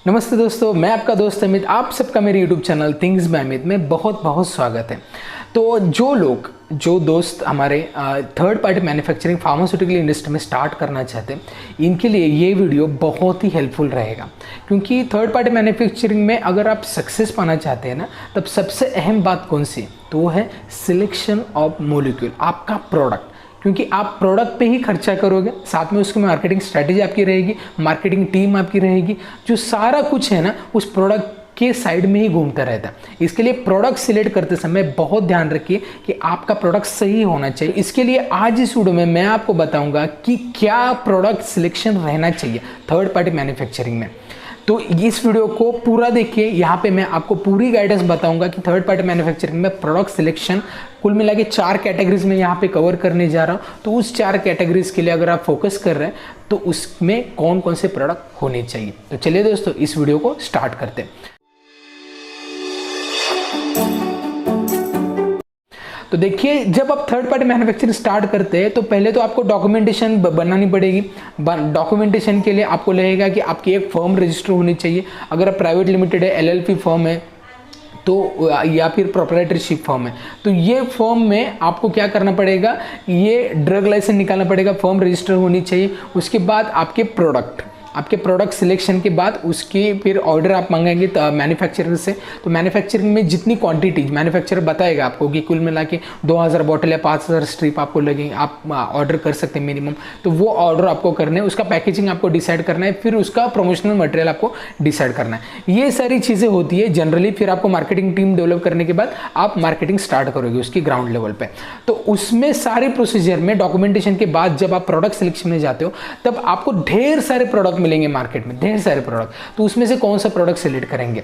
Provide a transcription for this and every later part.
नमस्ते दोस्तों, मैं आपका दोस्त अमित। आप सबका मेरे YouTube channel things by Amit में बहुत बहुत स्वागत है। तो जो दोस्त हमारे third party manufacturing pharmaceutical industry में स्टार्ट करना चाहते हैं, इनके लिए ये वीडियो बहुत ही हेल्पफुल रहेगा। क्योंकि थर्ड पार्टी मैन्युफैक्चरिंग में अगर आप सक्सेस पाना चाहते हैं ना, तब सबसे अहम बात कौन सी है, तो वो है सिलेक्शन ऑफ मोलिक्यूल, आपका प्रोडक्ट। क्योंकि आप प्रोडक्ट पे ही खर्चा करोगे, साथ में उसकी मार्केटिंग स्ट्रैटेजी आपकी रहेगी, मार्केटिंग टीम आपकी रहेगी, जो सारा कुछ है ना उस प्रोडक्ट के साइड में ही घूमता रहता है। इसके लिए प्रोडक्ट सिलेक्ट करते समय बहुत ध्यान रखिए कि आपका प्रोडक्ट सही होना चाहिए। इसके लिए आज इस वीडियो में मैं आपको बताऊंगा कि क्या प्रोडक्ट सिलेक्शन रहना चाहिए थर्ड पार्टी मैन्युफैक्चरिंग में। तो इस वीडियो को पूरा देखिए, यहाँ पे मैं आपको पूरी गाइडेंस बताऊंगा कि थर्ड पार्टी मैन्युफैक्चरिंग में प्रोडक्ट सिलेक्शन कुल मिला के 4 कैटेगरीज में यहाँ पे कवर करने जा रहा हूँ। तो उस 4 कैटेगरीज के लिए अगर आप फोकस कर रहे हैं तो उसमें कौन कौन से प्रोडक्ट होने चाहिए। तो चलिए दोस्तों, इस वीडियो को स्टार्ट करते हैं। तो देखिए, जब आप थर्ड पार्टी मैन्युफैक्चरिंग स्टार्ट करते हैं तो पहले तो आपको डॉक्यूमेंटेशन बनानी पड़ेगी। डॉक्यूमेंटेशन के लिए आपको लगेगा कि आपकी एक फर्म रजिस्टर होनी चाहिए। अगर आप प्राइवेट लिमिटेड है, एलएलपी फर्म है तो, या फिर प्रोप्राइटरशिप फर्म है, तो ये फर्म में आपको क्या करना पड़ेगा, ये ड्रग लाइसेंस निकालना पड़ेगा, फर्म रजिस्टर होनी चाहिए। उसके बाद आपके प्रोडक्ट सिलेक्शन के बाद उसकी फिर ऑर्डर आप मंगाएंगे मैन्युफैक्चरर से। तो मैन्युफैक्चरिंग में जितनी क्वांटिटीज मैन्युफैक्चरर बताएगा आपको कि कुल मिला के 2000 बॉटल या 5000 स्ट्रिप आपको लगेंगे, आप ऑर्डर कर सकते हैं मिनिमम। तो वो ऑर्डर आपको करना है, उसका पैकेजिंग आपको डिसाइड करना है, फिर उसका प्रमोशनल मटेरियल आपको डिसाइड करना है। ये सारी चीज़ें होती है जनरली। फिर आपको मार्केटिंग टीम डेवलप करने के बाद आप मार्केटिंग स्टार्ट करोगे उसकी ग्राउंड लेवल पर। तो उसमें सारे प्रोसीजर में डॉक्यूमेंटेशन के बाद जब आप प्रोडक्ट सिलेक्शन में जाते हो, तब आपको ढेर सारे प्रोडक्ट मिलेंगे मार्केट में, ढेर सारे प्रोडक्ट। तो उसमें से कौन सा प्रोडक्ट सिलेक्ट करेंगे।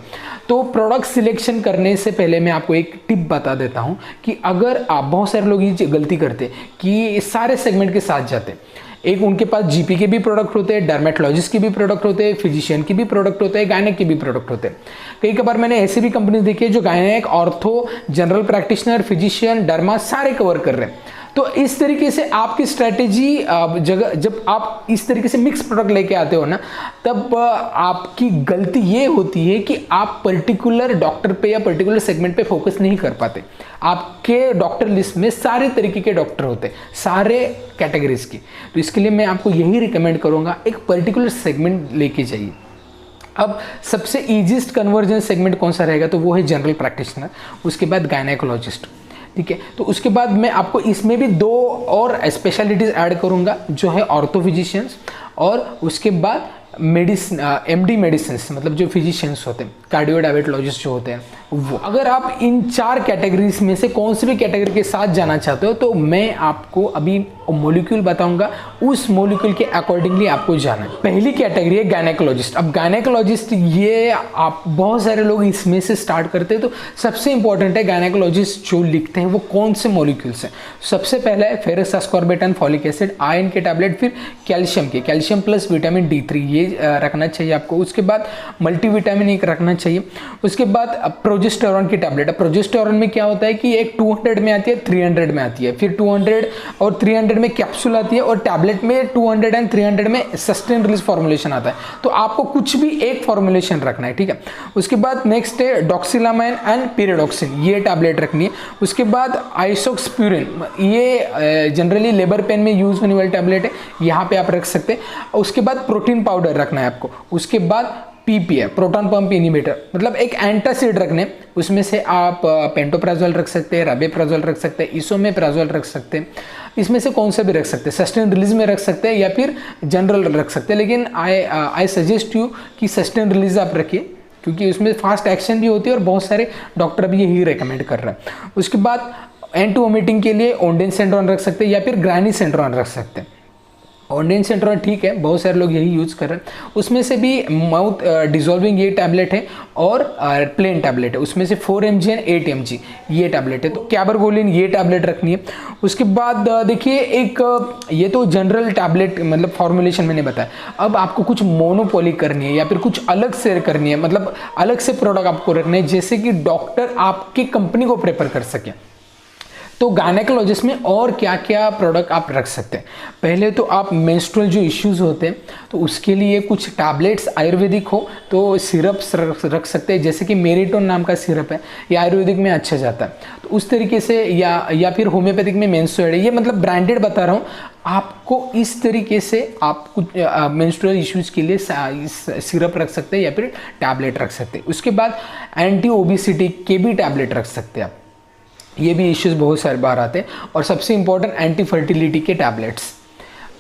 तो प्रोडक्ट सिलेक्शन करने से पहले मैं आपको एक टिप बता देता हूं कि अगर आप, बहुत सारे लोग ये गलती करते हैं कि सारे सेगमेंट के साथ जाते हैं। एक उनके पास जीपी के भी प्रोडक्ट होते हैं, डर्मेटोलॉजिस्ट के भी प्रोडक्ट होते हैं, फिजिशियन के भी प्रोडक्ट होते हैं, गायनेक के भी प्रोडक्ट होते हैं। कई बार मैंने ऐसी भी कंपनी देखी है जो gynaec, ortho, general practitioner, physician, derma सारे कवर कर रहे हैं। तो इस तरीके से आपकी स्ट्रैटेजी जब आप इस तरीके से मिक्स प्रोडक्ट लेके आते हो ना, तब आपकी गलती ये होती है कि आप पर्टिकुलर डॉक्टर पे या पर्टिकुलर सेगमेंट पे फोकस नहीं कर पाते। आपके डॉक्टर लिस्ट में सारे तरीके के डॉक्टर होते हैं, सारे कैटेगरीज की। तो इसके लिए मैं आपको यही रिकमेंड करूंगा, एक पर्टिकुलर सेगमेंट लेके जाइए। अब सबसे ईजीएस्ट कन्वर्जन सेगमेंट कौन सा रहेगा, तो वो है जनरल प्रैक्टिशनर, उसके बाद गायनेकोलॉजिस्ट। ठीक है, तो उसके बाद मैं आपको इसमें भी 2 और स्पेशलिटीज ऐड करूंगा, जो है ऑर्थो फिजिशियंस, और उसके बाद मेडिसिन, एमडी मेडिसिन, मतलब जो फिजिशियंस होते हैं, कार्डियो डायबिटोलॉजिस्ट जो होते हैं वो। अगर आप इन 4 कैटेगरीज में से कौन सी भी कैटेगरी के साथ जाना चाहते हो, तो मैं आपको अभी मोलिक्यूल बताऊंगा, उस मोलिक्यूल के अकॉर्डिंगली आपको जाना है। पहली कैटेगरी है गायनेकोलॉजिस्ट। अब गायनेकोलॉजिस्ट, ये आप बहुत सारे लोग इसमें से स्टार्ट करते हैं। तो सबसे इंपॉर्टेंट है गायनेकोलॉजिस्ट जो लिखते हैं वो कौन से मोलिक्यूल्स हैं। सबसे पहला है ferrous ascorbate and folic acid, iron के टैबलेट, फिर कैल्शियम प्लस विटामिन D3 ये रखना चाहिए आपको। उसके बाद मल्टीविटामिन एक रखना चाहिए। उसके बाद प्रोजेस्टेरॉन की टैबलेट। प्रोजेस्टेरॉन में क्या होता है कि एक 200 में आती है, 300 में आती है, फिर 200 और 300 में कैप्सूल आती है, और टैबलेट में 200 एंड 300 में सस्टेन रिलीज फॉर्मुलेशन आता है। तो आपको कुछ भी एक फॉर्मुलेशन रखना है, ठीक है। उसके बाद नेक्स्ट है डॉक्सिलामाइन एंड पीरियडॉक्सिन, ये टैबलेट रखनी है। उसके बाद आइसोक्सप्यूरिन, ये जनरली लेबर पेन में यूज होने वाली टैबलेट है, यहाँ पे आप रख सकते हैं। उसके बाद प्रोटीन पाउडर रखना है आपको। उसके बाद पीपीए, प्रोटॉन पंप इनिबिटर, मतलब एक एंटासिड रखने, उसमें से आप पेंटोप्राजोल रख सकते हैं, राबेप्राजोल रख सकते हैं, इसोमेप्राजोल रख सकते हैं। इसमें से कौन सा भी रख सकते हैं, सस्टेन रिलीज में रख सकते हैं या फिर जनरल रख सकते हैं। लेकिन आई सजेस्ट यू कि सस्टेन रिलीज आप रखिए, क्योंकि उसमें फास्ट एक्शन भी होती है और बहुत सारे डॉक्टर भी यही रिकमेंड कर रहे हैं। उसके बाद एंटी वोमिटिंग के लिए ओंडेनसेंट्रॉन रख सकते हैं या फिर ग्रानिसेंट्रॉन रख सकते हैं। ओंडेनसेंट्रॉन ठीक है, बहुत सारे लोग यही यूज कर रहे हैं। उसमें से भी माउथ डिजोल्विंग ये टैबलेट है, और प्लेन टैबलेट है, उसमें से 4 mg एंड 8 mg ये टैबलेट है। तो कैबरगोलिन ये टैबलेट रखनी है। उसके बाद देखिए, एक ये तो जनरल टैबलेट मतलब फॉर्मुलेशन मैंने बताया। अब आपको कुछ मोनोपोली करनी है या फिर कुछ अलग से करनी है, मतलब अलग से प्रोडक्ट आपको रखना है, जैसे कि डॉक्टर आपकी कंपनी को प्रेफर कर सके। तो गायनेकोलॉजिस्ट में और क्या क्या प्रोडक्ट आप रख सकते हैं? पहले तो आप मेंस्ट्रुअल जो इश्यूज होते हैं तो उसके लिए कुछ टैबलेट्स आयुर्वेदिक हो तो सिरप्स रख सकते हैं, जैसे कि मेरिटोन नाम का सिरप है, ये आयुर्वेदिक में अच्छा जाता है, तो उस तरीके से, या फिर होम्योपैथिक में मेंसोएड है, ये मतलब ब्रांडेड बता रहा हूँ आपको। इस तरीके से आप कुछ मेंस्ट्रुअल इश्यूज के लिए सिरप रख सकते हैं या फिर टैबलेट रख सकते हैं। उसके बाद एंटी ओबिसिटी के भी टैबलेट रख सकते हैं आप, ये भी इश्यूज बहुत सारे बार आते हैं। और सबसे इंपॉर्टेंट एंटी फर्टिलिटी के टैबलेट्स,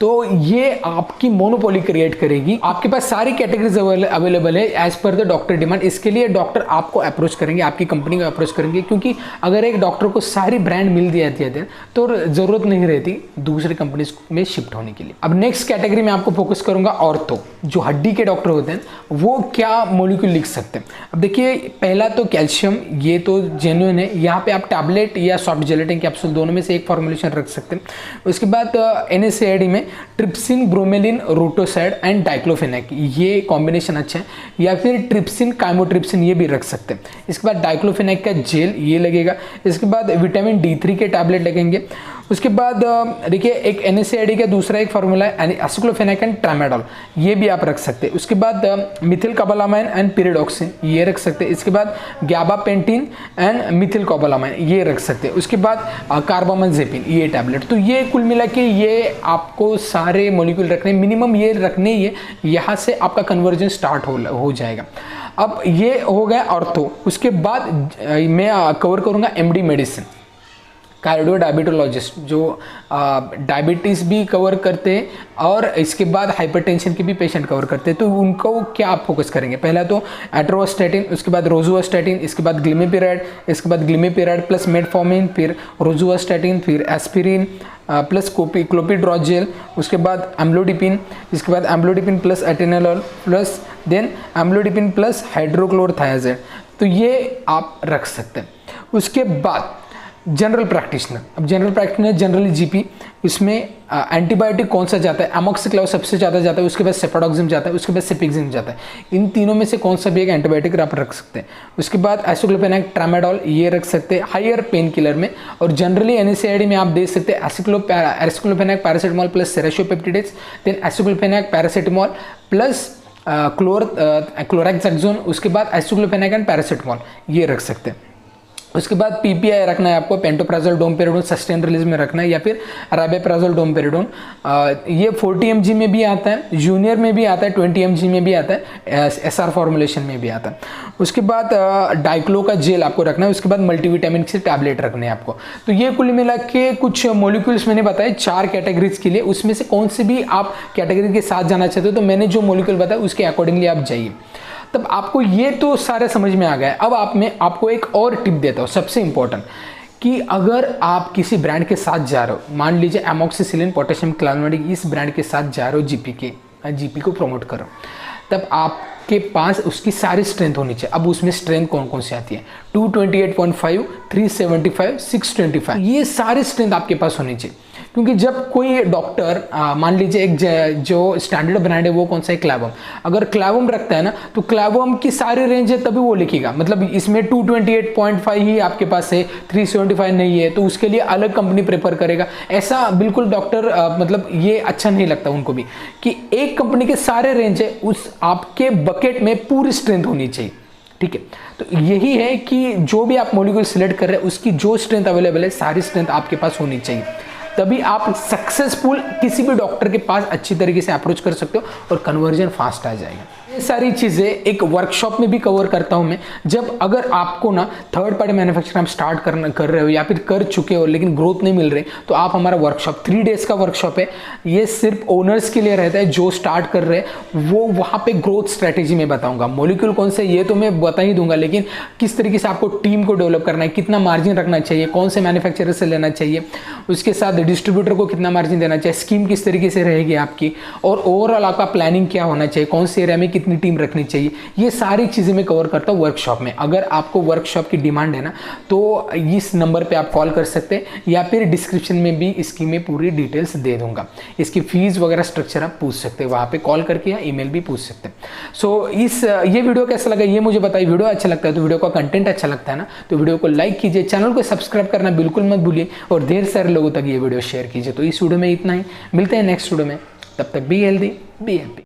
तो ये आपकी मोनोपोली क्रिएट करेगी। आपके पास सारी कैटेगरीज अवेलेबल है as per the doctor demand. इसके लिए डॉक्टर आपको अप्रोच करेंगे, आपकी कंपनी को अप्रोच करेंगे, क्योंकि अगर एक डॉक्टर को सारी ब्रांड मिल जाती है तो जरूरत नहीं रहती दूसरे कंपनीज में शिफ्ट होने के लिए। अब नेक्स्ट कैटेगरी में आपको फोकस करूंगा ऑर्थो, जो हड्डी के डॉक्टर होते हैं वो क्या मॉलिक्यूल लिख सकते हैं। अब देखिए, पहला तो कैल्शियम, ये तो जेन्युइन है, यहाँ पे आप टैबलेट या सॉफ्ट जेलेटिन कैप्सूल दोनों में से एक फॉर्मुलेशन रख सकते हैं। उसके बाद NSAID में ट्रिप्सिन, ब्रोमेलिन, रोटोसाइड एंड डाइक्लोफेनेक, ये कॉम्बिनेशन अच्छा है, या फिर ट्रिप्सिन, काइमोट्रिप्सिन, ये भी रख सकते हैं। इसके बाद डाइक्लोफेनेक का जेल ये लगेगा। इसके बाद विटामिन D3 के टैबलेट लगेंगे। उसके बाद देखिए, एक NSAID का दूसरा एक फार्मूला है एसिक्लोफेनेक एंड ट्रामाडोल, ये भी आप रख सकते हैं। उसके बाद मिथिल कोबालामाइन एंड पिरिडॉक्सिन, ये रख सकते हैं। इसके बाद गाबापेंटिन एंड मिथिल कोबालामाइन, ये रख सकते हैं। उसके बाद कार्बामाजेपिन, ये टैबलेट। तो ये कुल मिला के ये आपको सारे मॉलिक्यूल रखने, मिनिमम ये रखने ही है, यहाँ से आपका कन्वर्जन स्टार्ट हो जाएगा। अब ये हो गया ऑर्थो। उसके बाद मैं कवर करूँगा MD मेडिसिन, कार्डियो डायबिटोलॉजिस्ट, जो डायबिटीज़ भी कवर करते हैं और इसके बाद हाइपरटेंशन के भी पेशेंट कवर करते हैं। तो उनको क्या आप फोकस करेंगे? पहला तो एट्रोस्टैटिन, उसके बाद रोजुवास्टैटिन, इसके बाद ग्लिमिपिराइड, इसके बाद ग्लिमिपिराइड प्लस मेटफॉर्मिन, फिर रोजुवास्टैटिन, फिर एस्पिरिन प्लस क्लोपिड्रोजेल, उसके बाद एम्लोडिपिन, इसके बाद amlodipine plus atenolol plus then amlodipine plus hydrochlorothiazide, तो ये आप रख सकते हैं। उसके बाद जनरल प्रैक्टिशनर, अब जनरल प्रैक्टिशनर जनरली GP, इसमें एंटीबायोटिक कौन सा जाता है? अमोक्सिक्लाव सबसे ज़्यादा जाता है, उसके बाद सेफाडोक्सिम जाता है, उसके बाद सेपिक्सिम जाता है। इन तीनों में से कौन सा भी एक एंटीबायोटिक आप रख सकते हैं। उसके बाद एसिक्लोफेनेक, ट्रामाडोल, ये रख सकते हैं हायर पेन किलर में। और जनरली NSAID में आप दे सकते हैं aceclofenac paracetamol plus serratiopeptidase, then aceclofenac paracetamol plus chlorzoxazone, उसके बाद एसिक्लोफेनेक एंड पैरासीटामोल, ये रख सकते हैं। उसके बाद PPI रखना है आपको, पेंटोप्राजोल डोमपेरिडोन सस्टेन रिलीज में रखना है, या फिर राबेप्राजोल डोमपेरिडोन, ये 40 mg में भी आता है, जूनियर में भी आता है, 20 mg में भी आता है, SR फॉर्मुलेशन में भी आता है। उसके बाद डाइक्लो का जेल आपको रखना है। उसके बाद मल्टीविटामिन से टैबलेट रखने हैं आपको। तो ये कुल मिला के कुछ मॉलिक्यूल्स मैंने बताए 4 कैटेगरीज के लिए, उसमें से कौन से भी आप कैटेगरी के साथ जाना चाहते हो तो मैंने जो मॉलिक्यूल बताया उसके अकॉर्डिंगली आप जाइए। तब आपको ये तो सारे समझ में आ गया। अब आपको एक और टिप देता हूँ, सबसे इंपॉर्टेंट, कि अगर आप किसी ब्रांड के साथ जा रहे हो, मान लीजिए एमोक्सिसिलिन, पोटेशियम क्लालमेटिक, इस ब्रांड के साथ जा रहे हो, GP को प्रमोट करो, तब आपके पास उसकी सारी स्ट्रेंथ होनी चाहिए। अब उसमें स्ट्रेंथ कौन कौन सी आती है? 228.5, 375, 625, ये सारी स्ट्रेंथ आपके पास होनी चाहिए। क्योंकि जब कोई डॉक्टर मान लीजिए एक जो स्टैंडर्ड ब्रांड है वो कौन सा है? क्लैवम, अगर क्लैवम रखता है ना तो क्लैवम की सारी रेंज है तभी वो लिखेगा। मतलब इसमें 228.5 ही आपके पास है, 375 नहीं है, तो उसके लिए अलग कंपनी प्रेफर करेगा। ऐसा बिल्कुल डॉक्टर मतलब ये अच्छा नहीं लगता उनको भी, कि एक कंपनी के सारे रेंज है, उस आपके बकेट में पूरी स्ट्रेंथ होनी चाहिए। ठीक है, तो यही है कि जो भी आप मॉलिक्यूल सिलेक्ट कर रहे हैं उसकी जो स्ट्रेंथ अवेलेबल है सारी स्ट्रेंथ आपके पास होनी चाहिए, तभी आप सक्सेसफुल किसी भी डॉक्टर के पास अच्छी तरीके से अप्रोच कर सकते हो और कन्वर्जन फास्ट आ जाएगा। ये सारी चीज़ें एक वर्कशॉप में भी कवर करता हूं मैं। जब अगर आपको ना थर्ड पार्टी मैन्युफैक्चरिंग स्टार्ट कर रहे हो या फिर कर चुके हो लेकिन ग्रोथ नहीं मिल रही, तो आप हमारा वर्कशॉप 3 डेज का वर्कशॉप है, ये सिर्फ ओनर्स के लिए रहता है जो स्टार्ट कर रहे हैं। वो वहाँ पे ग्रोथ स्ट्रैटेजी में बताऊंगा। मॉलिक्यूल कौन से ये तो मैं बता ही दूंगा, लेकिन किस तरीके से आपको टीम को डेवलप करना है, कितना मार्जिन रखना चाहिए, कौन से मैन्युफैक्चरर से लेना चाहिए, उसके साथ डिस्ट्रीब्यूटर को कितना मार्जिन देना चाहिए, स्कीम किस तरीके से रहेगी आपकी, और ओवरऑल आपका प्लानिंग क्या होना चाहिए, कौन से एरिया में कितनी टीम रखनी चाहिए, ये सारी चीज़ें मैं कवर करता हूँ वर्कशॉप में। अगर आपको वर्कशॉप की डिमांड है ना तो इस नंबर पे आप कॉल कर सकते हैं, या फिर डिस्क्रिप्शन में भी इसकी मैं पूरी डिटेल्स दे दूंगा। इसकी फीस वगैरह स्ट्रक्चर आप पूछ सकते हैं, वहाँ पे कॉल करके या ईमेल भी पूछ सकते हैं। सो ये वीडियो कैसा लगा ये मुझे बताइए। वीडियो अच्छा लगता है तो, वीडियो का कंटेंट अच्छा लगता है ना, तो वीडियो को लाइक कीजिए, चैनल को सब्सक्राइब करना बिल्कुल मत भूलिए और ढेर सारे लोगों तक ये वीडियो शेयर कीजिए। तो इस वीडियो में इतना ही, मिलते हैं नेक्स्ट वीडियो में, तब तक बी हेल्दी बी हैप्पी।